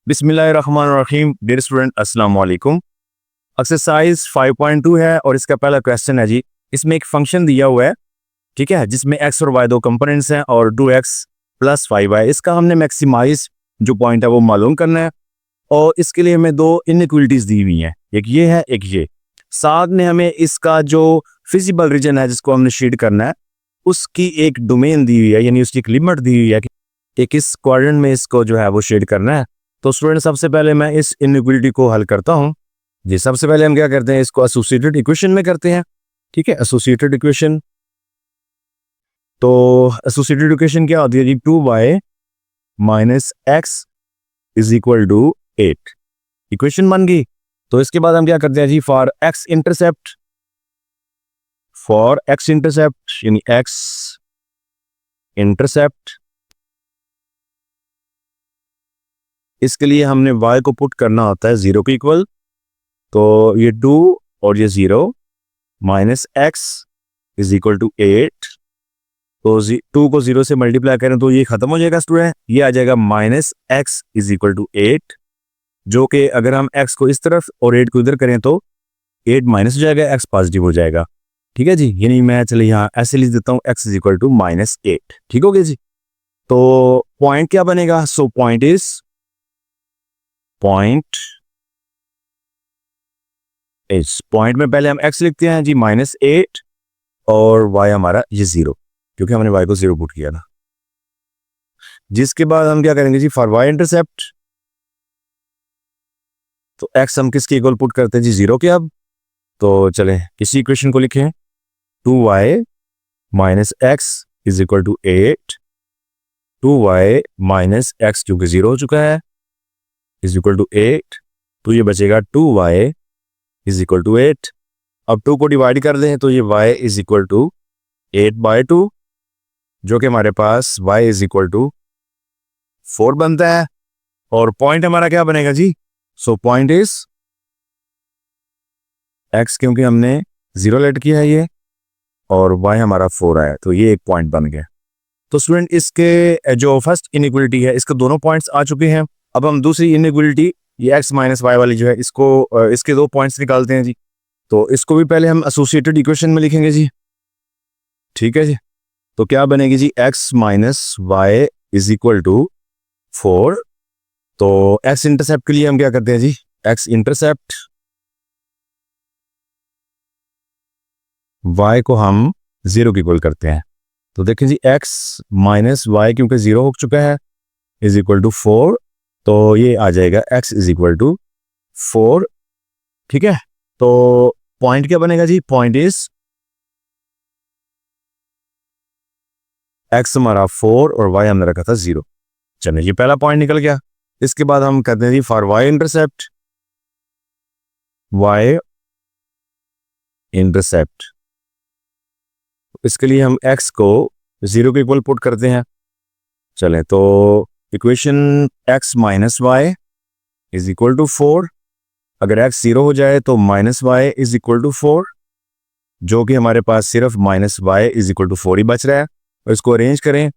बिस्मिल्लाहिर्रहमानिर्रहीम। Dear student, अस्सलाम वालेकुम। एक्सरसाइज 5.2 है और इसका पहला क्वेश्चन है जी। इसमें एक फंक्शन दिया हुआ है, ठीक है, जिसमें एक्स और वाई दो कंपोनेंट्स हैं और 2x प्लस 5y। इसका हमने मैक्सिमाइज जो पॉइंट है वो मालूम करना है और इसके लिए हमें दो इनइक्वलिटीज दी हुई हैं, एक ये है एक ये। साथ में हमें इसका जो फिजिबल रीजन है जिसको हमने शेड करना है उसकी एक डोमेन दी हुई है, यानी उसकी एक लिमिट दी हुई है कि किस क्वाड्रेंट में इसको जो है वो शेड करना है। तो स्टूडेंट, सबसे पहले मैं इस इनइक्वलिटी को हल करता हूं जी। सबसे पहले हम क्या करते हैं, इसको एसोसिएटेड इक्वेशन में करते हैं, ठीक है, एसोसिएटेड इक्वेशन। तो एसोसिएटेड इक्वेशन क्या होती है जी? 2y minus X is equal to 8 equation बन गई। तो इसके बाद हम क्या करते हैं जी, फॉर एक्स इंटरसेप्ट यानी एक्स इंटरसेप्ट, इसके लिए हमने y को पुट करना होता है 0 के इक्वल। तो ये 2 और ये 0 minus X is equal to 8। तो 2 को 0 से मल्टीप्लाई करें तो ये खत्म हो जाएगा स्टूडेंट, ये आ जाएगा minus X is equal to 8, जो कि अगर हम x को इस तरफ और 8 को इधर करें तो 8 माइनस हो जाएगा, x पॉजिटिव हो जाएगा, ठीक है जी। यानी मैं चले यहाँ ऐसे लिख देता हूँ x is equal to minus 8, ठीक हो गया जी। तो पॉइंट क्या बनेगा? सो पॉइंट में पहले हम x लिखते हैं जी -8 और y हमारा ये 0, क्योंकि हमने y को 0 पुट किया ना। जिसके बाद हम क्या करेंगे जी, फॉर y इंटरसेप्ट, तो x हम किसके इक्वल पुट करते हैं जी? 0 के। अब तो चलें इसी इक्वेशन को लिखें, 2y minus X is equal to 8, 2y minus X क्योंकि 0 हो चुका है इज इक्वल टू 8, तो ये बचेगा 2y इज इक्वल टू 8। अब 2 को डिवाइड कर दें तो ये y इज इक्वल टू 8/2, जो कि हमारे पास y इज इक्वल टू 4 बनता है। और पॉइंट हमारा क्या बनेगा जी? सो पॉइंट इज x, क्योंकि हमने 0 लेट किया है ये, और y हमारा 4 आया, तो ये एक पॉइंट बन गया। तो स्टूडेंट, इसके जो फर्स्ट इनइक्वलिटी है इसके दोनों पॉइंट्स आ चुके हैं। अब हम दूसरी इनइक्वलिटी, ये x माइनस वाई वाली जो है, इसको इसके दो पॉइंट्स निकालते हैं जी। तो इसको भी पहले हम एसोसिएटेड इक्वेशन में लिखेंगे जी, ठीक है जी। तो क्या बनेगी जी? x minus Y is equal to 4। तो x इंटरसेप्ट के लिए हम क्या करते हैं जी, x इंटरसेप्ट y को हम 0 के इक्वल करते हैं। तो देखें जी, x माइनस वाई क्योंकि 0 हो चुका है इज इक्वल टू 4, तो ये आ जाएगा x इज इक्वल टू 4, ठीक है। तो पॉइंट क्या बनेगा जी? पॉइंट इज x हमारा 4 और y हमने रखा था 0। चलिए, ये पहला पॉइंट निकल गया। इसके बाद हम कहते हैं जी फॉर y इंटरसेप्ट, इसके लिए हम x को 0 के इक्वल पुट करते हैं। चलें, तो equation x minus Y is equal to 4, अगर x 0 हो जाए तो minus Y is equal to 4, जो कि हमारे पास सिर्फ minus Y is equal to 4 ही बच रहा है। और इसको अरेंज करें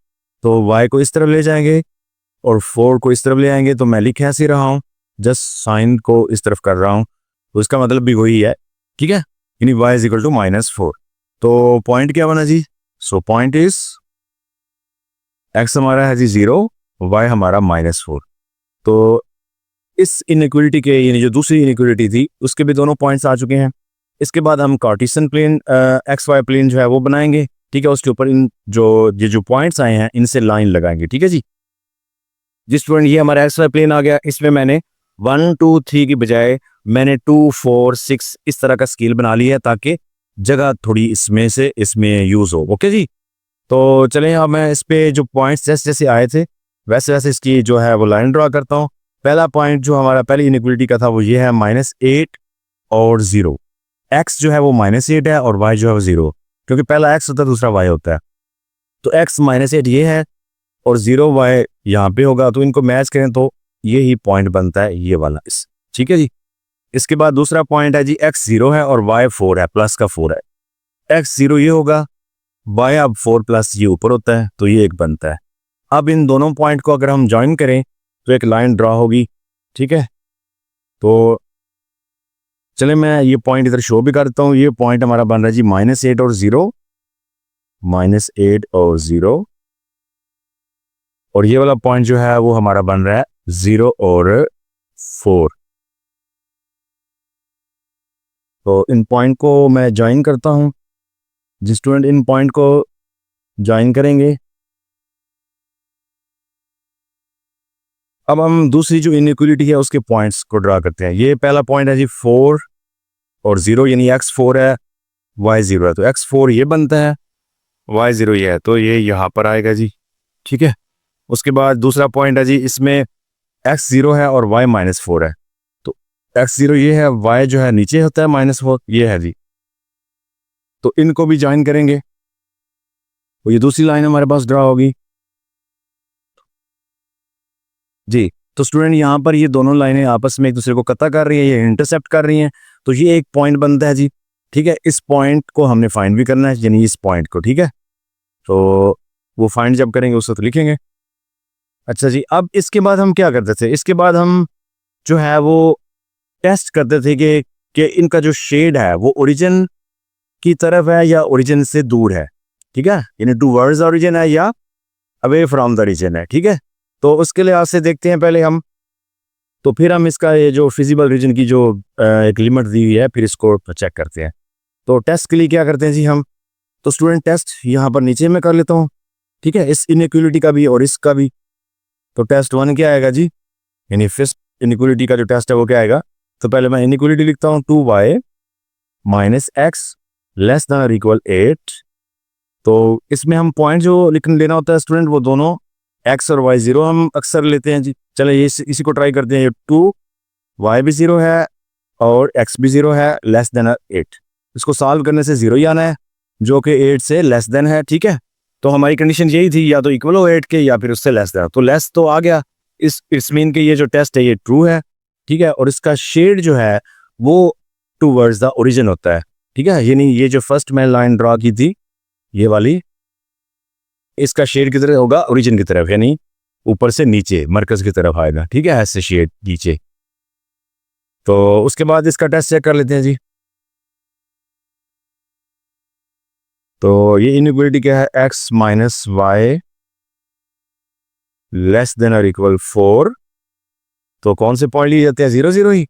तो y को इस तरफ ले जाएंगे और 4 को इस तरफ ले आएंगे। तो मैं लिख ऐसे रहा हूँ, जस्ट साइन को इस तरफ कर रहा हूँ, तो इसका मतलब भी वही है, ठीक है, यानी y इज इक्वल टू -4। तो पॉइंट क्या बना जी? सो पॉइंट इज x हमारा है जी 0, y हमारा -4। तो इस इनइक्वलिटी के, यानी जो दूसरी इनइक्वलिटी थी, उसके भी दोनों पॉइंट्स आ चुके हैं। इसके बाद हम कार्टेशियन प्लेन XY प्लेन जो है वो बनाएंगे, ठीक है। उसके ऊपर इन जो पॉइंट्स आए हैं इनसे लाइन लगाएंगे, ठीक है जी। जिस स्टूडेंट, ये हमारा XY प्लेन आ गया, इसमें मैंने 1 2 3 की बजाय मैंने 2 4 6 इस तरह का स्केल बना लिया है, ताकि जगह थोड़ी इसमें यूज हो। ओके जी। तो चलें, अब मैं इस पे जो पॉइंट्स जैसे जैसे आए थे वैसे वैसे इसकी जो है वो लाइन ड्रा करता हूँ। पहला पॉइंट जो हमारा पहली इनइक्वलिटी का था वो ये है -8 और 0। x जो है वो -8 है और y जो है वो 0, क्योंकि पहला x होता है दूसरा y होता है। तो x -8 ये है और 0 y यहाँ पे होगा, तो इनको मैच करें तो ये ही पॉइंट बनता है, ये वाला इस, ठीक है जी। इसके बाद दूसरा पॉइंट है जी, x 0 है और y 4 है, प्लस का 4 है। x 0 ये होगा, y अब 4 प्लस ये ऊपर होता है, तो ये एक बनता है। अब इन दोनों पॉइंट को अगर हम ज्वाइन करें तो एक लाइन ड्रा होगी, ठीक है, तो चले मैं ये पॉइंट इधर शो भी करता हूँ। ये पॉइंट हमारा बन रहा है जी -8 और 0, -8 और 0, और ये वाला पॉइंट जो है वो हमारा बन रहा है 0 और 4। तो इन पॉइंट को मैं ज्वाइन करता हूँ। जिस स्टूडेंट इन पॉइंट को ज्वाइन करेंगे, अब हम दूसरी जो इनइक्वलिटी है उसके पॉइंट्स को ड्रा करते हैं। ये पहला पॉइंट है जी 4 और 0, यानी x4 है, y0 है, तो x4 ये बनता है, y0 ये है, तो ये यहाँ पर आएगा जी। ठीक है, उसके बाद दूसरा पॉइंट है जी, इसमें x0 है और y -4 है, तो x0 ये है, y जो है नीचे होता है -4, ये है जी। तो इनको भी ज्वाइन करेंगे, तो ये दूसरी लाइन हमारे पास ड्रा होगी जी। तो स्टूडेंट यहाँ पर ये दोनों लाइनें आपस में एक दूसरे को कता कर रही हैं, ये इंटरसेप्ट कर रही हैं, तो ये एक पॉइंट बनता है जी। ठीक है, इस पॉइंट को हमने फाइंड भी करना है, यानी इस पॉइंट को। ठीक है, तो वो फाइंड जब करेंगे उस वक्त लिखेंगे। अच्छा जी, अब इसके बाद हम क्या करते थे, इसके बाद हम जो है वो टेस्ट करते थे कि इनका जो शेड है वो ओरिजिन की तरफ है या ओरिजिन से दूर है। ठीक है, यानी टूवर्ड्स ओरिजिन है या अवे फ्रॉम द ओरिजिन है। ठीक है, तो उसके लिहाज से देखते हैं पहले हम, तो फिर हम इसका ये जो फिजिबल रीजन की जो एक लिमिट दी हुई है, फिर इसको चेक करते हैं। तो टेस्ट के लिए क्या करते हैं जी हम, तो स्टूडेंट टेस्ट यहाँ पर नीचे में कर लेता हूँ। ठीक है, इस इनइक्वलिटी का भी और इसका भी। तो टेस्ट 1 क्या आएगा जी, यानी फर्स्ट इनइक्वलिटी का जो टेस्ट है वो क्या आएगा, तो पहले मैं इनइक्वलिटी लिखता हूँ 2y - x लेस देन और इक्वल 8। तो इसमें हम पॉइंट जो लेना होता है स्टूडेंट, वो दोनों x और y0 हम अक्सर लेते हैं जी। चले ये इसी को ट्राई करते हैं। ये 2y भी 0 है और x भी 0 है, लेस देन 8। इसको सॉल्व करने से 0 ही आना है, जो कि 8 से लेस देन है। ठीक है, तो हमारी कंडीशन यही थी, या तो इक्वल हो 8 के या फिर उससे लेस देन। तो लेस तो आ गया, इस मीन के ये जो टेस्ट है ये ट्रू है। ठीक है, और इसका शेड जो है वो टूवर्ड्स द ओरिजिन होता है। ठीक है, यानी ये जो फर्स्ट मैं लाइन ड्रॉ की थी ये वाली, इसका शेड किधर होगा, ओरिजिन की तरफ, यानी ऊपर से नीचे मरकज की तरफ आएगा। ठीक है, ऐसे शेड नीचे। तो उसके बाद इसका टेस्ट चेक कर लेते हैं जी। तो ये इनइक्वलिटी क्या है, x - y लेस देन और इक्वल 4। तो कौन से पॉइंट लिए जाते हैं, 0 0 ही,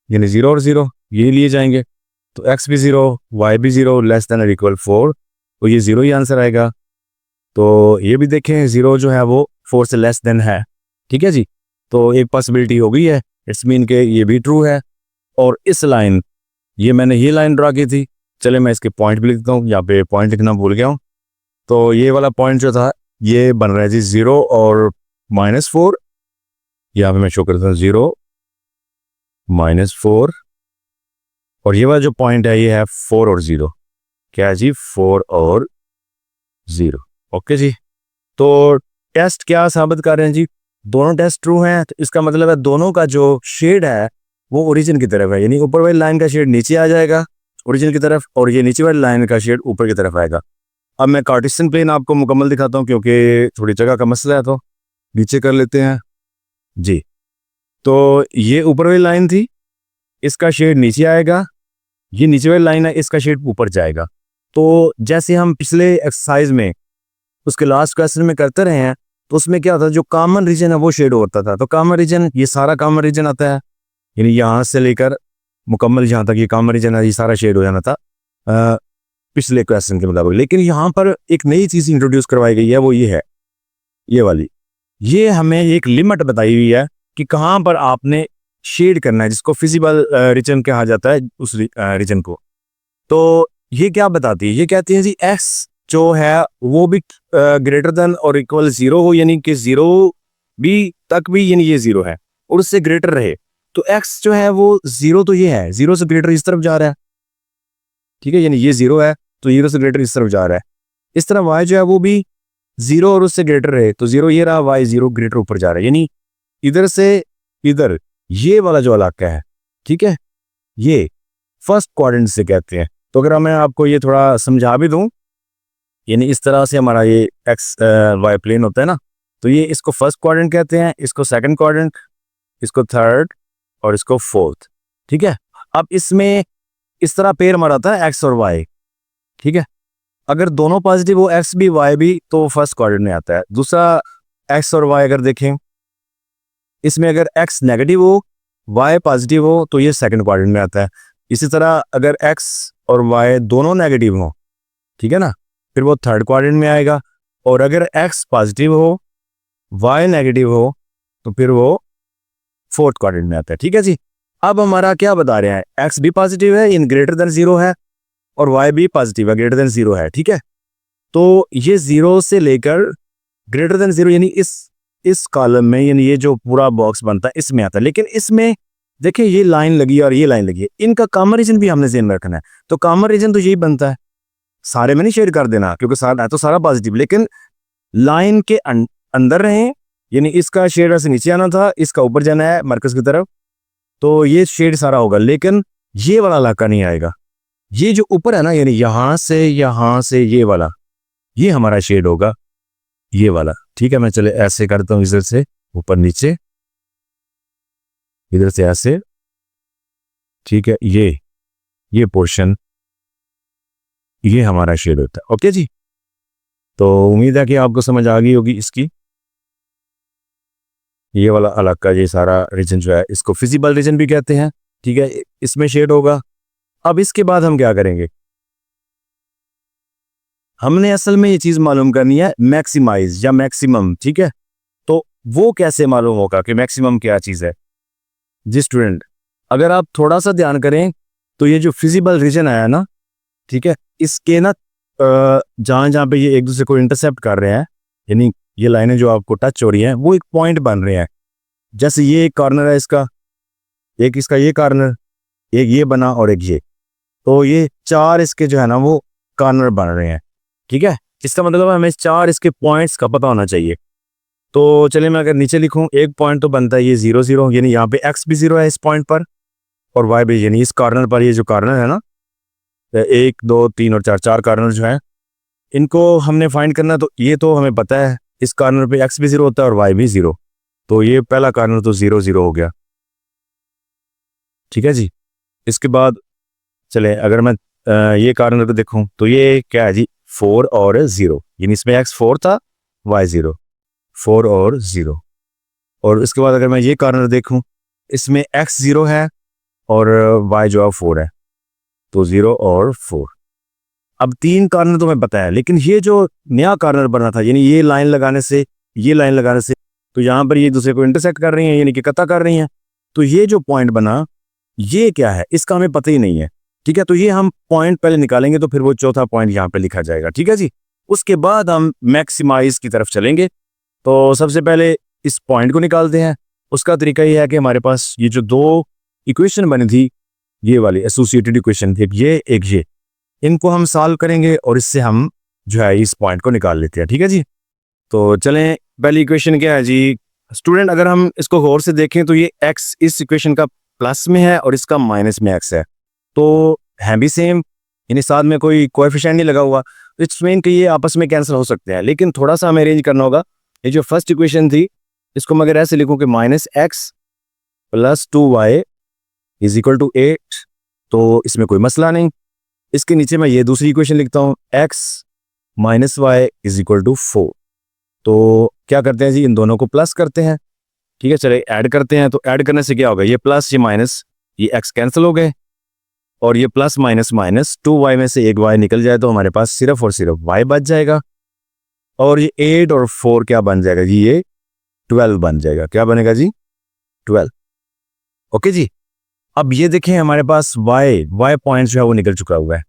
यानी 0 और 0 ये लिए जाएंगे। तो x भी 0, y भी 0, लेस देन और इक्वल 4, तो ये 0 ही आंसर आएगा। तो ये भी देखें 0 जो है वो 4 से लेस देन है। ठीक है जी, तो एक पॉसिबिलिटी हो गई है, इट्स मीन के ये भी ट्रू है। और इस लाइन, ये मैंने ये लाइन ड्रा की थी, चले मैं इसके पॉइंट भी लिखता हूँ, यहाँ पे पॉइंट लिखना भूल गया हूँ। तो ये वाला पॉइंट जो था ये बन रहा है जी 0 और -4। यहाँ पे मैं शो करता हूँ 0 -4, और ये वाला जो पॉइंट है ये है 4 और 0। क्या है जी, 4 और 0। ओके जी, तो टेस्ट क्या साबित कर रहे हैं जी, दोनों टेस्ट ट्रू हैं। तो इसका मतलब है दोनों का जो शेड है वो ओरिजिन की तरफ है, यानी ऊपर वाली लाइन का शेड नीचे आ जाएगा ओरिजिन की तरफ, और ये नीचे वाली लाइन का शेड ऊपर की तरफ आएगा। अब मैं कार्टेशियन प्लेन आपको मुकम्मल दिखाता हूँ, क्योंकि थोड़ी जगह का मसला है, तो नीचे कर लेते हैं जी। तो ये ऊपर वाली लाइन थी, इसका शेड नीचे आएगा, ये नीचे वाली लाइन है, इसका शेड ऊपर जाएगा। तो जैसे हम पिछले एक्सरसाइज में उसके लास्ट क्वेश्चन में करते रहे हैं, तो उसमें क्या होता है, जो कॉमन रीजन है वो शेड होता था। तो कॉमन रीजन, ये सारा कॉमन रीजन आता है, यानी यहाँ से लेकर मुकम्मल जहाँ तक ये कॉमन रीजन है, ये सारा शेड हो जाना था पिछले क्वेश्चन के मुताबिक। लेकिन यहाँ पर एक नई चीज़ इंट्रोड्यूस करवाई गई है, वो ये है, ये वाली, ये हमें एक लिमिट बताई हुई है कि कहाँ पर आपने शेड करना है, जिसको फिजिबल रीजन कहा जाता है, उस रीजन को। तो ये क्या बताती है, ये कहती है जी एक्स जो है वो भी ग्रेटर देन और इक्वल 0 हो, यानी कि 0 भी तक भी, यानी ये 0 है और उससे ग्रेटर रहे। तो x जो है वो 0, तो ये है 0 से ग्रेटर इस तरफ जा रहा है। ठीक है, यानी ये 0 है तो 0 से ग्रेटर इस तरफ जा रहा है। इस तरह y जो है वो भी 0 और उससे ग्रेटर रहे, तो 0 ये रहा, y 0 ग्रेटर ऊपर जा रहा है, यानी इधर से इधर ये वाला जो इलाका है, ठीक है, ये फर्स्ट क्वाड्रेंट से कहते हैं। तो अगर मैं आपको ये थोड़ा समझा भी दूं, यानी इस तरह से हमारा ये एक्स वाई प्लेन होता है ना, तो ये इसको फर्स्ट क्वाड्रेंट कहते हैं, इसको सेकंड क्वाड्रेंट, इसको थर्ड और इसको फोर्थ, ठीक है। अब इसमें इस तरह पेयर मारा था एक्स और वाई, ठीक है। अगर दोनों पॉजिटिव हो एक्स भी वाई भी तो फर्स्ट क्वाड्रेंट में आता है। दूसरा एक्स और वाई अगर देखें, इसमें अगर एक्स नेगेटिव हो वाई पॉजिटिव हो तो ये सेकंड क्वाड्रेंट में आता है। इसी तरह अगर एक्स और वाई दोनों नेगेटिव हो, ठीक है ना, फिर वो थर्ड क्वाड्रेंट में आएगा। और अगर एक्स पॉजिटिव हो वाई नेगेटिव हो तो फिर वो फोर्थ क्वाड्रेंट में आता है, ठीक है जी। अब हमारा क्या बता रहे हैं, एक्स भी पॉजिटिव है इन ग्रेटर देन जीरो है और वाई भी पॉजिटिव है ग्रेटर देन जीरो है, ठीक है। तो ये जीरो से लेकर ग्रेटर देन जीरो यानी इस कॉलम में, यानी ये जो पूरा बॉक्स बनता है इसमें आता है। लेकिन इसमें देखिए ये लाइन लगी है और ये लाइन लगी है, इनका कॉमन रीजन भी हमने ध्यान में रखना है। तो कॉमन रीजन तो यही बनता है, सारे में नहीं शेड कर देना क्योंकि सारा तो सारा पॉजिटिव, लेकिन लाइन के अंदर रहें, यानी इसका शेड ऐसे नीचे आना था, इसका ऊपर जाना है मरकज की तरफ, तो ये शेड सारा होगा। लेकिन ये वाला इलाका नहीं आएगा, ये जो ऊपर है ना, यानी यहां से ये वाला, ये हमारा शेड होगा, ये वाला, ठीक है। मैं चले ऐसे करता हूं, इधर से ऊपर नीचे, इधर से ऐसे, ठीक है। ये पोर्शन ये हमारा शेड होता है, ओके जी। तो उम्मीद है कि आपको समझ आ गई होगी इसकी। ये वाला इलाका, ये सारा रीजन जो है इसको फिजिबल रीजन भी कहते हैं, ठीक है, इसमें शेड होगा। अब इसके बाद हम क्या करेंगे, हमने असल में ये चीज मालूम करनी है मैक्सिमाइज या मैक्सिमम, ठीक है। तो वो कैसे मालूम होगा कि मैक्सिमम क्या चीज है जी स्टूडेंट, अगर आप थोड़ा सा ध्यान करें तो ये जो फिजिबल रीजन आया ना, ठीक है, इसके ना जहां जहां पे ये एक दूसरे को इंटरसेप्ट कर रहे हैं, यानी ये लाइनें जो आपको टच हो रही हैं वो एक पॉइंट बन रहे हैं। जैसे ये एक कॉर्नर है इसका, एक इसका ये कॉर्नर, एक ये बना और एक ये, तो ये चार इसके जो है ना वो कॉर्नर बन रहे हैं, ठीक है। इसका मतलब हमें चार इसके पॉइंट्स का पता होना चाहिए। तो चलिए मैं अगर नीचे लिखूं, एक पॉइंट तो बनता है ये 0 0, यानी यहाँ पे एक्स भी 0 है इस पॉइंट पर और वाई भी, यानी इस कॉर्नर पर, ये जो कॉर्नर है ना 1 2 3 और 4, चार कॉर्नर जो है इनको हमने फाइंड करना। तो ये तो हमें पता है इस कॉर्नर पे एक्स भी 0 होता है और वाई भी 0, तो ये पहला कॉर्नर तो 0 0 हो गया, ठीक है जी। इसके बाद चले अगर मैं ये कॉर्नर को देखूं तो ये क्या है जी, 4 और 0, यानी इसमें एक्स 4 था वाई 0, 4 और 0। और इसके बाद अगर मैं ये कॉर्नर देखूं, इसमें एक्स 0 है और वाई जो है 4 है, तो 0 और 4। अब तीन कॉर्नर तो मैं पता है, लेकिन ये जो नया कॉर्नर बना था, यानी ये लाइन लगाने से ये लाइन लगाने से, तो यहाँ पर ये दूसरे को इंटरसेक्ट कर रही हैं, यानी कि कता कर रही हैं। तो ये जो पॉइंट बना ये क्या है, इसका हमें पता ही नहीं है, ठीक है। तो ये हम पॉइंट पहले निकालेंगे तो फिर वो चौथा पॉइंट यहाँ पे लिखा जाएगा, ठीक है जी। उसके बाद हम मैक्सिमाइज की तरफ चलेंगे। तो सबसे पहले इस पॉइंट को निकालते हैं। उसका तरीका ये है कि हमारे पास ये जो दो इक्वेशन बनी थी, ये वाली एसोसिएटेड इक्वेशन, एक ये, इनको हम सॉल्व करेंगे और इससे हम जो है इस पॉइंट को निकाल लेते हैं, ठीक है जी। तो चलें, पहली इक्वेशन क्या है जी स्टूडेंट, अगर हम इसको गौर से देखें तो ये x इस इक्वेशन का प्लस में है और इसका माइनस में x है, तो है भी सेम, यानी साथ में कोई कोएफिशिएंट नहीं लगा हुआ, तो इट्स मीन कि ये आपस में कैंसिल हो सकते हैं। लेकिन थोड़ा सा हमें अरेंज करना होगा। ये जो फर्स्ट इक्वेशन थी इसको मैं अगर ऐसे लिखूं कि -x + 2y = 8, तो इसमें कोई मसला नहीं। इसके नीचे मैं ये दूसरी इक्वेशन लिखता हूँ, x - y = 4। तो क्या करते हैं जी, इन दोनों को प्लस करते हैं, ठीक है। चले ऐड करते हैं, तो ऐड करने से क्या होगा, ये प्लस ये माइनस, ये x कैंसिल हो गए और ये प्लस माइनस माइनस 2y में से एक y निकल जाए तो हमारे पास सिर्फ और सिर्फ y बच जाएगा। और ये 8 और 4 क्या बन जाएगा जी, ये 12 बन जाएगा। क्या बनेगा जी, 12, ओके जी। अब ये देखें हमारे पास y पॉइंट जो है वो निकल चुका हुआ है,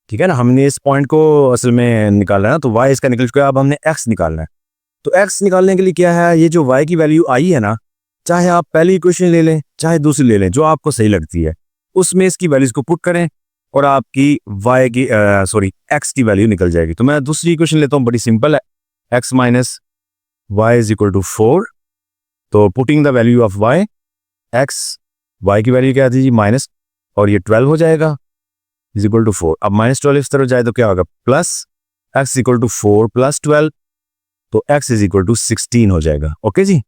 ठीक है ना। हमने इस पॉइंट को असल में निकालना है ना, तो y इसका निकल चुका है। अब हमने x निकालना है, तो x निकालने के लिए क्या है, ये जो y की वैल्यू आई है ना, चाहे आप पहली इक्वेशन ले लें चाहे दूसरी ले लें, जो आपको सही लगती है उसमें इसकी वैल्यूज को पुट करें और आपकी x की वैल्यू निकल जाएगी। तो मैं दूसरी इक्वेशन लेता हूँ, बड़ी सिंपल है, x - y = 4। तो putting the value of y, y की वैल्यू क्या थी जी, माइनस, और ये 12 हो जाएगा = 4। अब -12 इस तरफ जाए तो क्या होगा, प्लस x = 4 + 12, तो x = 16 हो जाएगा, ओके जी।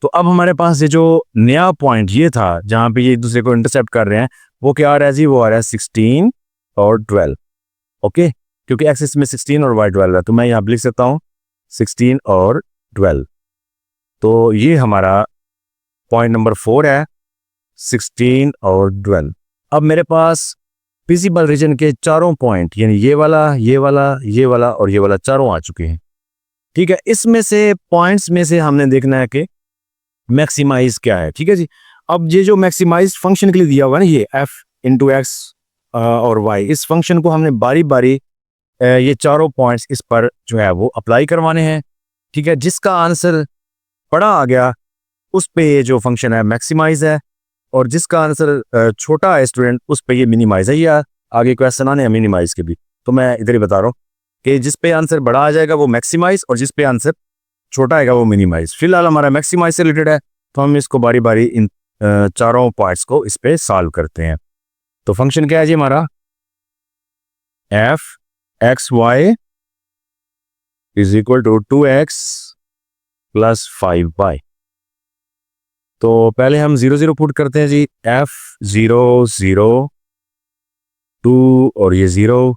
तो अब हमारे पास ये जो नया पॉइंट ये था जहां पे ये एक दूसरे को इंटरसेप्ट कर रहे हैं, वो क्या आ रहा है जी? वो आ रहा है 16 और 12। ओके, क्योंकि एक्सिस में 16 और वाई 12 है, तो मैं यहाँ पे लिख सकता हूँ 16 और 12। तो ये हमारा पॉइंट नंबर 4 है, 16 और 12। अब मेरे पास विजिबल रीजन के चारों पॉइंट, यानी ये वाला, ये वाला, ये वाला और ये वाला, चारों आ चुके हैं। ठीक है, इसमें से पॉइंट्स में से हमने देखना है कि मैक्सिमाइज क्या है। ठीक है जी, अब ये जो मैक्सिमाइज फंक्शन के लिए दिया हुआ है ना, ये f इंटू एक्स और y, इस फंक्शन को हमने बारी बारी ये चारों पॉइंट्स इस पर जो है वो अप्लाई करवाने हैं। ठीक है, जिसका आंसर बड़ा आ गया उस पे ये जो फंक्शन है मैक्सिमाइज है, और जिसका आंसर छोटा है स्टूडेंट, उस पे ये मिनिमाइज है। या आगे क्वेश्चन आने हैं मिनिमाइज के भी, तो मैं इधर ही बता रहा हूँ कि जिस पे आंसर बड़ा आ जाएगा वो मैक्सिमाइज, और जिस पे आंसर छोटा आएगा वो मिनिमाइज। फिलहाल हमारा मैक्सिमाइज से रिलेटेड है, तो हम इसको बारी बारी इन चारों पार्ट्स को इस पे सॉल्व करते हैं। तो फंक्शन क्या है जी हमारा? f x y is equal to 2x plus 5y। तो पहले हम 0 0 पुट करते हैं जी, f 0 0 2 और ये 0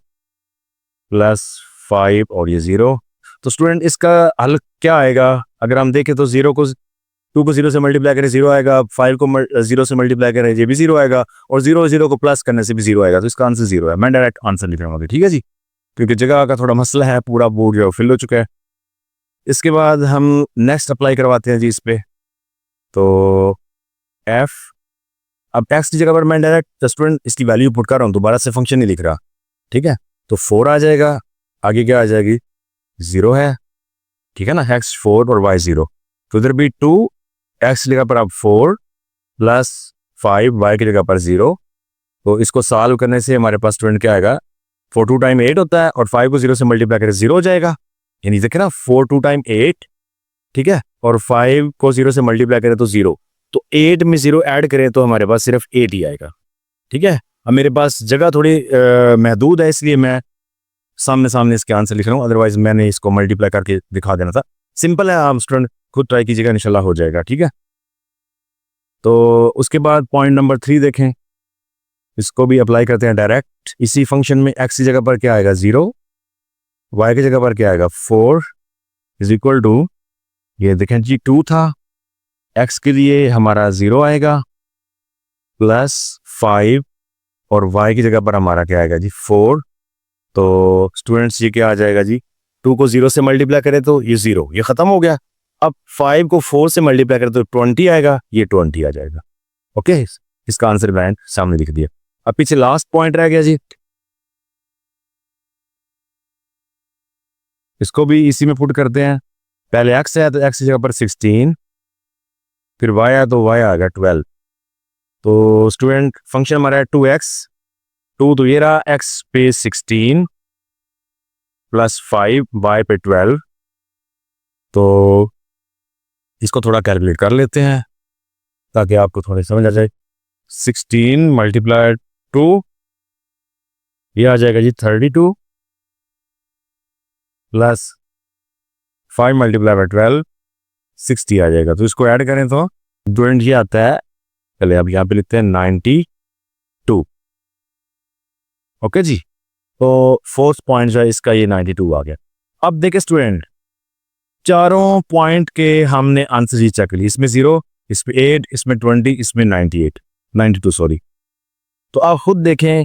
प्लस 5 और ये 0। तो स्टूडेंट इसका हल क्या आएगा? अगर हम देखें तो 2 को 0 से मल्टीप्लाई करें 0 आएगा, 5 को 0 से मल्टीप्लाई करें ये भी 0 आएगा, और 0 0 को प्लस करने से भी 0 आएगा। तो इसका आंसर 0 है। मैं डायरेक्ट आंसर लिख रहा हूँ, ठीक है जी, क्योंकि जगह का थोड़ा मसला है, पूरा बोर्ड जो फिल हो चुका है। इसके बाद हम नेक्स्ट अप्लाई करवाते हैं जी इस पे। तो f, अब x की जगह पर मैं डायरेक्ट स्टूडेंट इसकी वैल्यू पुट कर रहा हूँ, दोबारा से फंक्शन नहीं लिख रहा। ठीक है, तो 4 आ जाएगा, आगे क्या आ जाएगी? 0 है। ठीक है ना, x 4 और y 0, तो इधर भी 2, x की जगह पर अब 4 प्लस 5, y की जगह पर 0। तो इसको सॉल्व करने से हमारे पास स्टूडेंट क्या आएगा? 4 2 टाइम 8 होता है, और 5 को 0 से मल्टीप्लाई करें 0 हो जाएगा। यानी देखे ना, 4 2 टाइम 8, ठीक है, और 5 को 0 से मल्टीप्लाई करें तो 0, तो 8 में 0 ऐड करें तो हमारे पास सिर्फ 8 ही आएगा। ठीक है, अब मेरे पास जगह थोड़ी महदूद है, इसलिए मैं सामने सामने इसके आंसर लिख रहा हूँ, अदरवाइज मैंने इसको मल्टीप्लाई करके दिखा देना था। सिंपल है, आप स्टूडेंट खुद ट्राई कीजिएगा, इंशाल्लाह हो जाएगा। ठीक है, तो उसके बाद पॉइंट नंबर 3 देखें, इसको भी अप्लाई करते हैं डायरेक्ट। इसी फंक्शन में x की जगह पर क्या आएगा? 0, y की जगह पर क्या आएगा? 4 इज इक्वल टू, ये देखें जी 2 था, x के लिए हमारा 0 आएगा, प्लस 5, और y की जगह पर हमारा क्या आएगा जी? 4। तो स्टूडेंट्स ये क्या आ जाएगा जी? 2 को 0 से मल्टीप्लाई करें तो ये 0, ये खत्म हो गया। अब 5 को 4 से मल्टीप्लाई करें तो 20 आएगा, ये 20 आ जाएगा। ओके, इसका आंसर मैंने सामने लिख दिया। अब पीछे लास्ट पॉइंट रह गया जी, इसको भी इसी में पुट करते हैं। पहले x है तो x की जगह पर 16, फिर y है तो y आ गया 12। तो स्टूडेंट फंक्शन हमारा है 2x, 2 तो ये रहा, x पे 16 प्लस 5, y पे 12। तो इसको थोड़ा कैलकुलेट कर लेते हैं ताकि आपको थोड़ी समझ आ जाए। 16 मल्टीप्लाई 2, ये आ जाएगा जी 32, प्लस 5 मल्टीप्लाई बाय 12, 60 आ जाएगा। तो इसको ऐड करें तो स्टूडेंट ये आता है, चले अब यहाँ पे लिखते हैं 92। ओके जी, तो फोर्थ पॉइंट जो है इसका ये 92 आ गया। अब देखे स्टूडेंट, चारों पॉइंट के हमने आंसर ही चेक ली, इसमें 0, इसमें 8, इसमें 20, इसमें 92 सॉरी। तो आप खुद देखें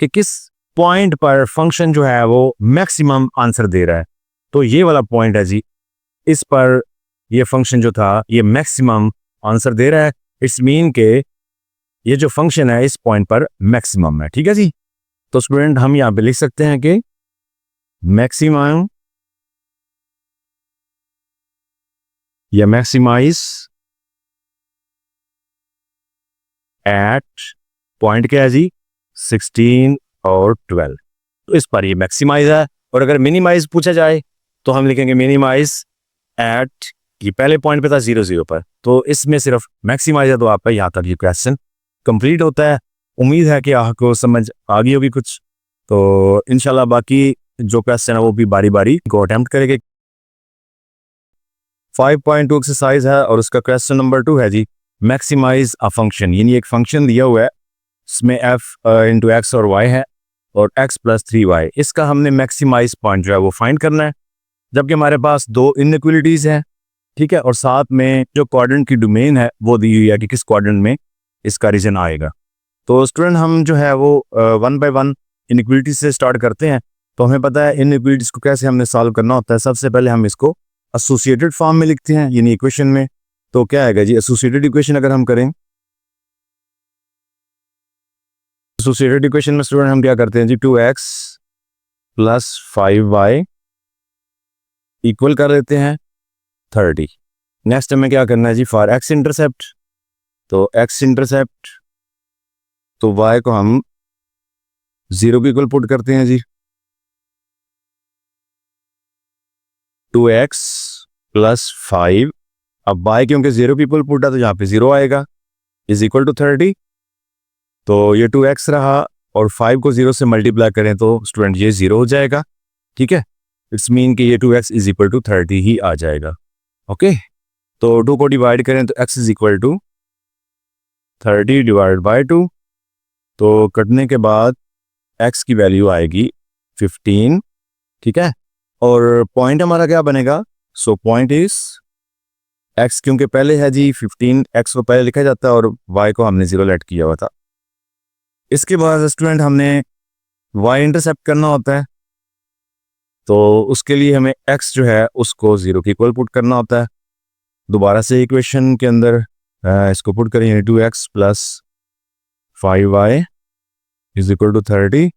कि किस पॉइंट पर फंक्शन जो है वो मैक्सिमम आंसर दे रहा है। तो ये वाला पॉइंट है जी, इस पर ये फंक्शन जो था ये मैक्सिमम आंसर दे रहा है। इट्स मीन के ये जो फंक्शन है इस पॉइंट पर मैक्सिमम है। ठीक है जी, तो स्टूडेंट हम यहाँ पे लिख सकते हैं कि मैक्सिमम या मैक्सिमाइज एट पॉइंट क्या है जी? 16 और 12। तो इस पर ये मैक्सिमाइज है, और अगर मिनिमाइज पूछा जाए तो हम लिखेंगे मिनिमाइज एट, ये पहले पॉइंट पे था 0 0 पर, तो इसमें सिर्फ मैक्सिमाइज है। तो आपका यहाँ तक ये क्वेश्चन कंप्लीट होता है। उम्मीद है कि आपको समझ आ गई होगी कुछ। तो इंशाल्लाह बाकी जो क्वेश्चन है वो भी बारी बारी को अटेम्प्ट करेंगे। 5.2 एक्सरसाइज है और उसका क्वेश्चन नंबर 2 है जी, मैक्सिमाइज अ फंक्शन, यानी एक फंक्शन दिया हुआ है, इसमें f इंटू एक्स और y है और x प्लस 3y, इसका हमने मैक्सिमाइज पॉइंट जो है वो फाइंड करना है, जबकि हमारे पास दो इनइक्वलिटीज हैं, ठीक है, और साथ में जो क्वाड्रेंट की डोमेन है वो दी हुई है कि किस क्वाड्रेंट में इसका रीजन आएगा। तो स्टूडेंट हम जो है वो 1 बाय 1 इनइक्वलिटी से स्टार्ट करते हैं। तो हमें पता है इनइक्वलिटीज को कैसे हमने सॉल्व करना होता है। सबसे पहले हम इसको एसोसिएटेड फॉर्म में लिखते हैं, यानी इक्वेशन में। तो क्या आएगा जी, एसोसिएटेड इक्वेशन अगर हम करें, एसोसिएटेड इक्वेशन में स्टूडेंट हम क्या करते हैं जी, 2x प्लस 5y इक्वल कर देते हैं 30। नेक्स्ट हमें क्या करना है जी, फॉर x इंटरसेप्ट, तो x इंटरसेप्ट तो y को हम 0 के इक्वल पुट करते हैं जी, 2x प्लस 5, अब y क्योंकि 0 के इक्वल पुट है तो यहाँ पे 0 आएगा, इज इक्वल टू 30। तो ये 2x रहा और 5 को 0 से मल्टीप्लाई करें तो स्टूडेंट ये 0 हो जाएगा, ठीक है। इट्स मीन कि ये 2x इज इक्वल टू 30 ही आ जाएगा, ओके। तो 2 को डिवाइड करें तो x is equal to 30 divide by 2, तो कटने के बाद x की वैल्यू आएगी 15, ठीक है। और पॉइंट हमारा क्या बनेगा, सो पॉइंट इज x, क्योंकि पहले है जी 15, x को पहले लिखा जाता है और y को हमने 0 लेट किया हुआ था। इसके बाद स्टूडेंट हमने y इंटरसेप्ट करना होता है, तो उसके लिए हमें x जो है उसको 0 के इक्वल पुट करना होता है। दोबारा से इक्वेशन के अंदर इसको पुट करें, 2x plus 5y is equal to 30,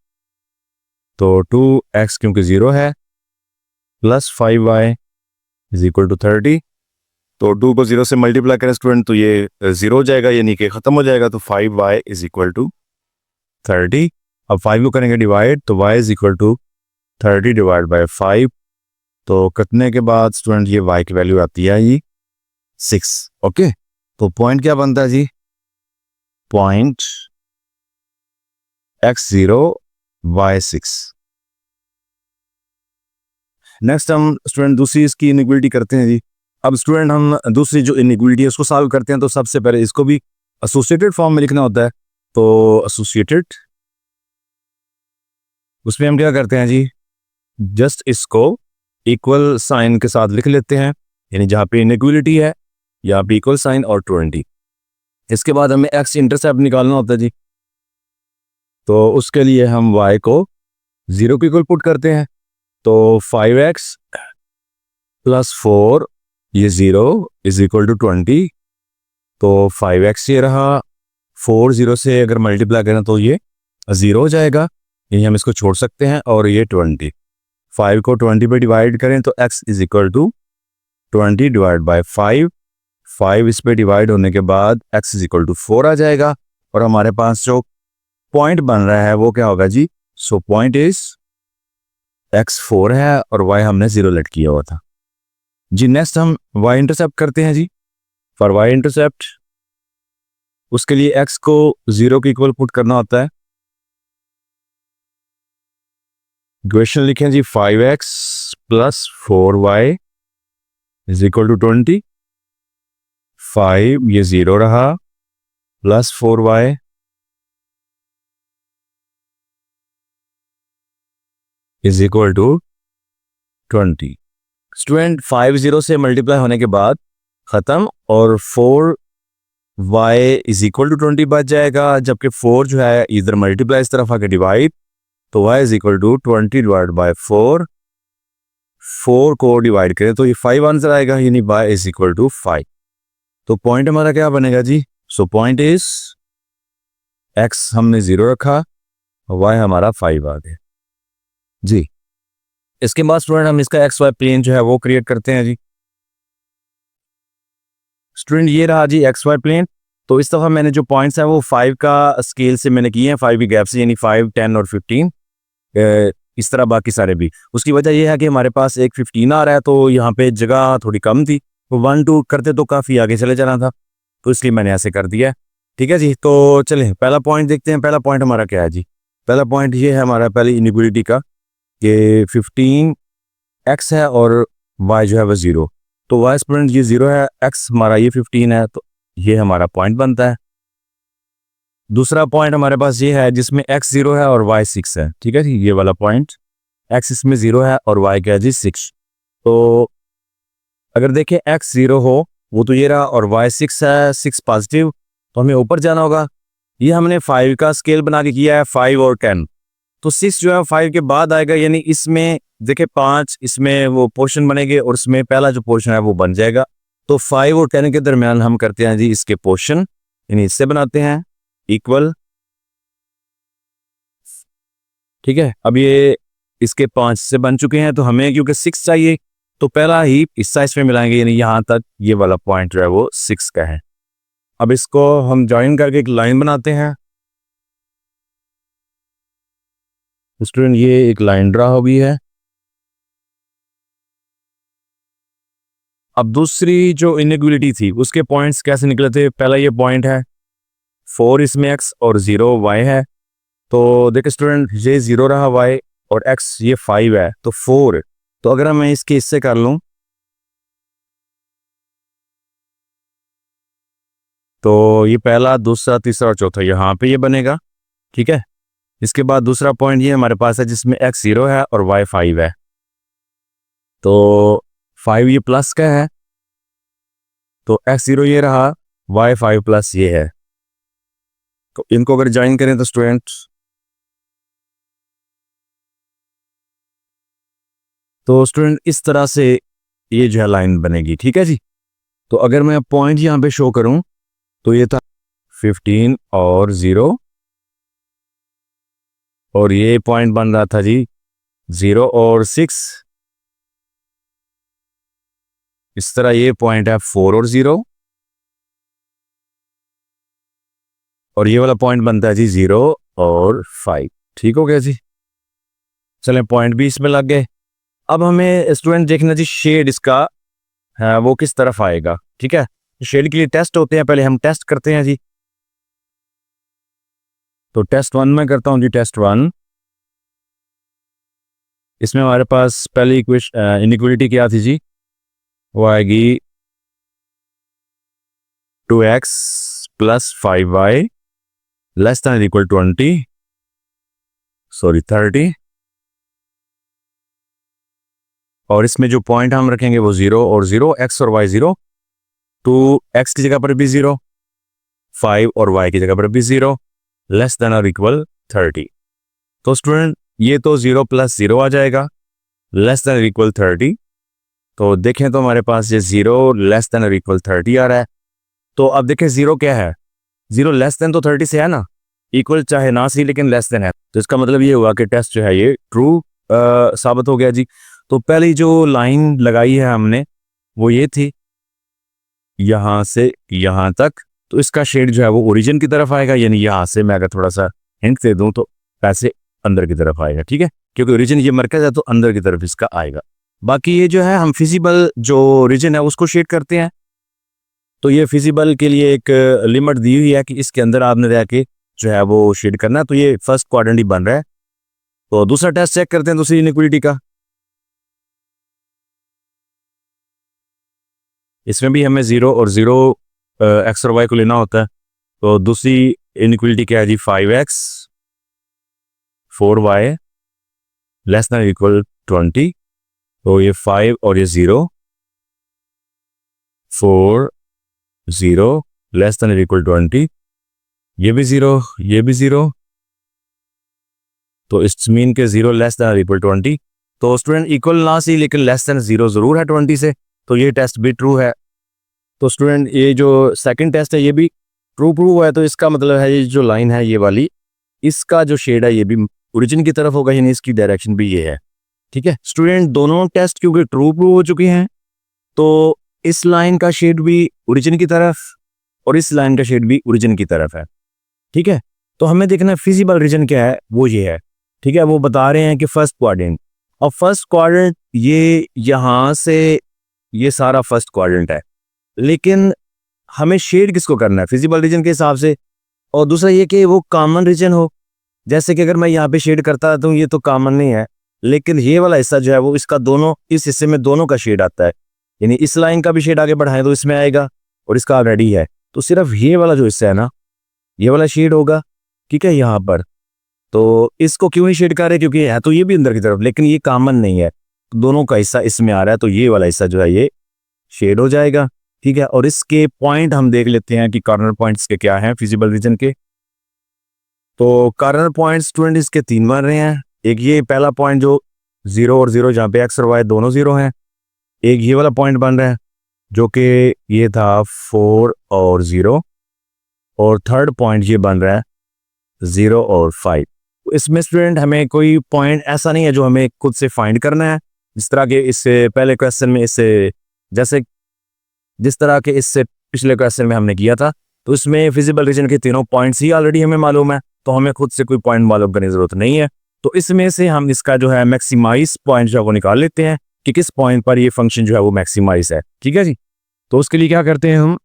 तो 2x क्योंकि 0 है plus 5y is equal to 30, तो 2 को 0 से मल्टीप्लाई करें स्टूडेंट तो ये 0 हो जाएगा, यानी कि ख़त्म हो जाएगा। तो 5y इज इक्वल टू 30। अब 5 को करेंगे डिवाइड तो y is equal to 30 divide by 5, तो कटने के बाद स्टूडेंट ये y की वैल्यू आती है ये 6, ओके। तो पॉइंट क्या बनता है जी, पॉइंट x0 y6। नेक्स्ट हम स्टूडेंट दूसरी इसकी इनइक्वलिटी करते हैं जी। अब स्टूडेंट हम दूसरी जो इनइक्वलिटी है उसको सॉल्व करते हैं, तो सबसे पहले इसको भी एसोसिएटेड फॉर्म में लिखना होता है। तो एसोसिएटेड, उसमें हम क्या करते हैं जी, जस्ट इसको इक्वल साइन के साथ लिख लेते हैं, यानी जहाँ पे इनइक्वलिटी है यहाँ पे इक्वल साइन और 20। इसके बाद हमें x इंटरसेप्ट निकालना होता है जी, तो उसके लिए हम y को 0 के इक्वल पुट करते हैं, तो 5x प्लस 4 ये 0 इज इक्वल टू 20, तो 5x ये रहा, 4 0 से अगर मल्टीप्लाई करें तो ये 0 हो जाएगा, यानी हम इसको छोड़ सकते हैं, और ये 20, 5 को 20 पे डिवाइड करें तो x is equal to 20 divide by 5, 5 इस पे डिवाइड होने के बाद x इज इक्वल टू 4 आ जाएगा, और हमारे पास जो पॉइंट बन रहा है वो क्या होगा जी, सो पॉइंट इज x 4 है और y हमने 0 लेट किया हुआ था जी। नेक्स्ट हम y इंटरसेप्ट करते हैं जी। फॉर y इंटरसेप्ट उसके लिए x को 0 के इक्वल पुट करना होता है। इक्वेशन लिखें जी, 5x plus 4y is equal to 20, 5 ये 0 रहा plus 4y is equal to 20। Student 5 0 से मल्टीप्लाई होने के बाद खत्म, और 4y इज इक्वल टू 20 बच जाएगा, जबकि 4 जो है इधर मल्टीप्लाई इस तरफ आके डिवाइड, तो y is equal to 20 divide by 4, 4 को डिवाइड करें तो ये 5 आंसर आएगा, यानी y इज इक्वल टू 5। तो पॉइंट हमारा क्या बनेगा जी, सो पॉइंट इज x हमने 0 रखा, y हमारा 5 आ गया जी। इसके बाद स्टूडेंट हम इसका एक्स वाई प्लेन जो है वो क्रिएट करते हैं जी। स्टूडेंट ये रहा जी एक्स वाई प्लेन। तो इस दफ़ा मैंने जो पॉइंट्स हैं वो 5 का स्केल से मैंने किए हैं, 5 की गैप से, यानी 5, 10 और 15, इस तरह बाकी सारे भी। उसकी वजह यह है कि हमारे पास एक 15 आ रहा है, तो यहाँ पे जगह थोड़ी कम थी, तो 1 2 करते तो काफ़ी आगे चले जाना था, तो इसलिए मैंने ऐसे कर दिया, ठीक है जी। तो चलें पहला पॉइंट देखते हैं। पहला पॉइंट हमारा क्या है जी, पहला पॉइंट ये है हमारा पहली इनइक्वलिटी का कि 15x है और y जो है वह 0, तो वाई स्टूडेंट ये 0 है, एक्स हमारा ये 15 है, तो ये हमारा पॉइंट बनता है। दूसरा पॉइंट हमारे पास ये है जिसमें एक्स 0 है और वाई 6 है, ठीक है जी, ये वाला पॉइंट एक्स इसमें 0 है और वाई क्या है जी 6। तो अगर देखें एक्स 0 हो वो तो ये रहा, और वाई 6 है, 6 पॉजिटिव, तो हमें ऊपर जाना होगा। ये हमने 5 का स्केल बना के किया है, 5 और 10, तो 6 जो है 5 के बाद आएगा, यानी इसमें देखें 5 इसमें वो पोर्शन बनेंगे और इसमें पहला जो पोर्शन है वो बन जाएगा। तो 5 और 10 के दरमियान हम करते हैं जी इसके पोर्शन, यानी इससे बनाते हैं इक्वल, ठीक है। अब ये इसके 5 से बन चुके हैं, तो हमें क्योंकि 6 चाहिए तो पहला ही हिस्सा इसमें मिलाएंगे, यानी यहां तक ये वाला पॉइंट जो है वो 6 का है। अब इसको हम ज्वाइन करके एक लाइन बनाते हैं। स्टूडेंट ये एक लाइन ड्रा हुई है। अब दूसरी जो इनइक्वालिटी थी उसके पॉइंट्स कैसे निकले थे, पहला ये पॉइंट है 4 इसमें x और 0 y है, तो देखिए स्टूडेंट ये 0 रहा y और x ये 5 है, तो 4, तो अगर मैं इसके हिस्से कर लूं तो ये पहला, दूसरा, तीसरा और चौथा यहाँ पे ये बनेगा, ठीक है। इसके बाद दूसरा पॉइंट ये हमारे पास है जिसमें x 0 है और y 5 है, तो 5 ये प्लस का है, तो x 0 ये रहा, y 5 प्लस ये है, तो इनको अगर ज्वाइन करें तो स्टूडेंट इस तरह से ये जो है लाइन बनेगी, ठीक है जी। तो अगर मैं पॉइंट यहाँ पे शो करूं तो ये था 15 और 0, और ये पॉइंट बन रहा था जी 0 और 6, इस तरह ये पॉइंट है 4 और 0, और ये वाला पॉइंट बनता है जी 0 और 5, ठीक हो गया जी। चलें पॉइंट भी इसमें लग गए। अब हमें स्टूडेंट देखना जी शेड इसका है वो किस तरफ आएगा, ठीक है। शेड के लिए टेस्ट होते हैं, पहले हम टेस्ट करते हैं जी। तो टेस्ट 1 में करता हूं जी, टेस्ट 1। इसमें हमारे पास पहली इनइक्वालिटी क्या थी जी, वो आएगी 2x plus 5y less than equal 30, और इसमें जो पॉइंट हम रखेंगे वो 0 और 0, x और y 0, 2x की जगह पर भी 0, 5 और y की जगह पर भी 0, लेस देन और इक्वल 30। तो स्टूडेंट ये तो 0 प्लस 0 आ जाएगा, लेस देन और इक्वल 30। तो देखें तो हमारे पास ये 0 लेस देन और इक्वल 30 आ रहा है। तो अब देखें 0 क्या है, 0 लेस देन तो 30 से है ना, इक्वल चाहे ना सी लेकिन लेस देन है, तो इसका मतलब ये हुआ कि टेस्ट जो है ये ट्रू साबित हो गया जी। तो पहली जो लाइन लगाई है हमने वो ये थी यहां से यहां तक, तो इसका शेड जो है वो ओरिजिन की तरफ आएगा, यानी यहां से मैं अगर थोड़ा सा हिंट दे दूं तो पैसे अंदर की तरफ आएगा, ठीक है, क्योंकि ओरिजिन ये मरकज है तो अंदर की तरफ इसका आएगा। बाकी ये जो है हम फिजिबल जो रीजन है उसको शेड करते हैं, तो ये फिजिबल के लिए एक लिमिट दी हुई है कि इसके अंदर आपने रह के जो है वो शेड करना है, तो ये फर्स्ट क्वाड्रेंट ही बन रहा है। तो दूसरा टेस्ट चेक करते हैं दूसरी इनइक्वालिटी का। इसमें भी हमें 0 और 0 एक्स और वाई को लेना होता है। तो दूसरी इनइक्वालिटी क्या है जी, 5x 4y less than equal 20, तो ये 5 और ये 0, 4 0 लेस देन इक्वल 20, ये भी 0, ये भी 0, तो इट्स मीन के 0 लेस देन इक्वल 20। तो स्टूडेंट इक्वल ना सी लेकिन लेस देन 0 जरूर है 20 से, तो ये टेस्ट भी ट्रू है। तो स्टूडेंट ये जो सेकंड टेस्ट है ये भी ट्रू प्रूव हुआ है, तो इसका मतलब है ये जो लाइन है ये वाली, इसका जो शेड है ये भी ओरिजिन की तरफ होगा, यानी इसकी डायरेक्शन भी ये है, ठीक है। स्टूडेंट दोनों टेस्ट क्योंकि ट्रू प्रूव हो चुके हैं, तो इस लाइन का शेड भी ओरिजिन की तरफ और इस लाइन का शेड भी ओरिजिन की तरफ है, ठीक है। तो हमें देखना फिजिबल रीजन क्या है, वो ये है, ठीक है। वो बता रहे हैं कि फर्स्ट क्वाड्रेंट, और फर्स्ट क्वाड्रेंट ये यहां से ये सारा फर्स्ट क्वाड्रेंट है, लेकिन हमें शेड किसको करना है, फिजिबल रीजन के हिसाब से। और दूसरा ये कि वो कॉमन रीजन हो, जैसे कि अगर मैं यहाँ पे शेड करता तो ये तो कॉमन नहीं है, लेकिन ये वाला हिस्सा जो है वो इसका दोनों, इस हिस्से में दोनों का शेड आता है, यानी इस लाइन का भी शेड आगे बढ़ाएं तो इसमें आएगा, और इसका ऑलरेडी है, तो सिर्फ ये वाला जो हिस्सा है ना, ये वाला शेड होगा, ठीक है, यहाँ पर। तो इसको क्यों ही शेड कर रहे हैं, क्योंकि है तो ये भी अंदर की तरफ, लेकिन ये कॉमन नहीं है, दोनों का हिस्सा इसमें आ रहा है, तो ये वाला हिस्सा जो है ये शेड हो जाएगा, ठीक है। और इसके पॉइंट हम देख लेते हैं कि कॉर्नर पॉइंट्स के क्या हैं फिजिबल रीजन के। तो कॉर्नर पॉइंट स्टूडेंट इसके 3 बन रहे हैं। एक ये पहला पॉइंट जो 0 और 0, जहाँ पे एक्स और वाई दोनों 0 हैं। एक ये वाला पॉइंट बन रहा है जो कि ये था 4 और 0, और थर्ड पॉइंट ये बन रहा है 0 और 5। इसमें स्टूडेंट हमें कोई पॉइंट ऐसा नहीं है जो हमें खुद से फाइंड करना है, जिस तरह के इससे पहले क्वेश्चन में जिस तरह के इससे पिछले क्वेश्चन में हमने किया था, तो इसमें फिजिबल रीजन के तीनों पॉइंट्स ही ऑलरेडी हमें मालूम है, तो हमें खुद से कोई पॉइंट मालूम करने की जरूरत नहीं है। तो इसमें से हम इसका जो है मैक्सिमाइज पॉइंट जो है वो निकाल लेते हैं कि किस पॉइंट पर ये फंक्शन जो है वो मैक्सिमाइज है, ठीक है जी। तो उसके लिए क्या करते हैं हम,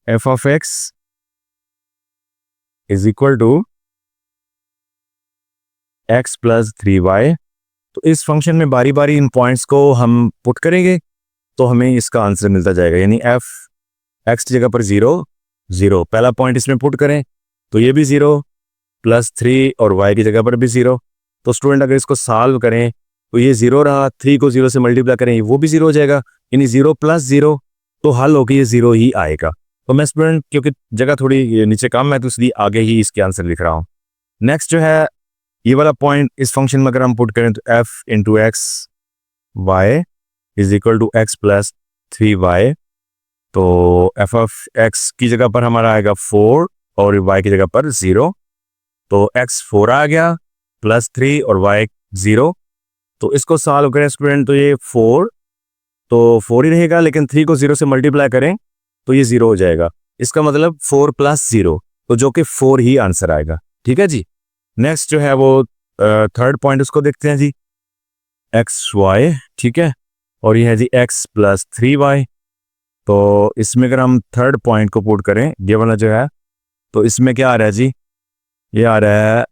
F of X is equal to X plus 3y। तो इस फंक्शन में बारी बारी इन पॉइंट्स को हम पुट करेंगे तो हमें इसका आंसर मिलता जाएगा, यानी एफ एक्स की जगह पर 0 0, पहला पॉइंट इसमें पुट करें तो ये भी 0, प्लस 3 और y की जगह पर भी 0। तो स्टूडेंट अगर इसको सॉल्व करें तो ये 0 रहा, 3 को 0 से मल्टीप्लाई करें वो भी 0 हो जाएगा, यानी 0 प्लस 0, तो हल होकर ये 0 ही आएगा। तो मैं स्टूडेंट क्योंकि जगह थोड़ी नीचे कम है तो इसलिए आगे ही इसके आंसर लिख रहा हूँ। नेक्स्ट जो है ये वाला पॉइंट इस फंक्शन में अगर हम पुट करें तो f into X Y is equal to X plus 3y। तो f ऑफ x की जगह पर हमारा आएगा 4 और y की जगह पर 0, तो x 4 आ गया, प्लस 3 और y 0। तो इसको सॉल्व करें स्टूडेंट तो ये 4 तो 4 ही रहेगा, लेकिन 3 को 0 से मल्टीप्लाई करें तो ये 0 हो जाएगा, इसका मतलब 4 प्लस 0, तो जो कि 4 ही आंसर आएगा, ठीक है जी। नेक्स्ट जो है वो थर्ड पॉइंट उसको देखते हैं जी, एक्स वाई, ठीक है, और ये है जी x प्लस 3y। तो इसमें अगर हम थर्ड पॉइंट को पुट करें ये वाला जो है, तो इसमें क्या आ रहा है जी, ये आ रहा है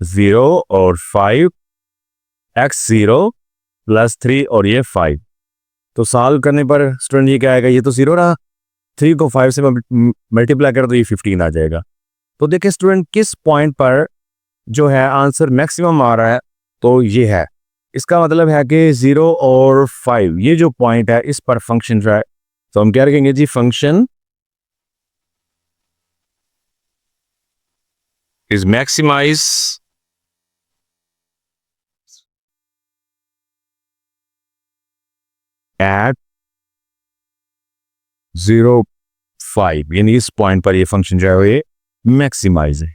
0 और 5, x 0 प्लस 3 और ये 5। तो सॉल्व करने पर स्टूडेंट ये क्या आएगा, ये तो 0 रहा, 3 को 5 से मल्टीप्लाई करें तो ये 15 आ जाएगा। तो देखिए स्टूडेंट किस पॉइंट पर जो है आंसर मैक्सिमम आ रहा है, तो ये है, इसका मतलब है कि 0 और 5 ये जो पॉइंट है इस पर फंक्शन जो है, तो हम क्या रखेंगे जी, फंक्शन इज मैक्सिमाइज एट 0 5, यानी इस पॉइंट पर ये फंक्शन जो है ये मैक्सिमाइज है।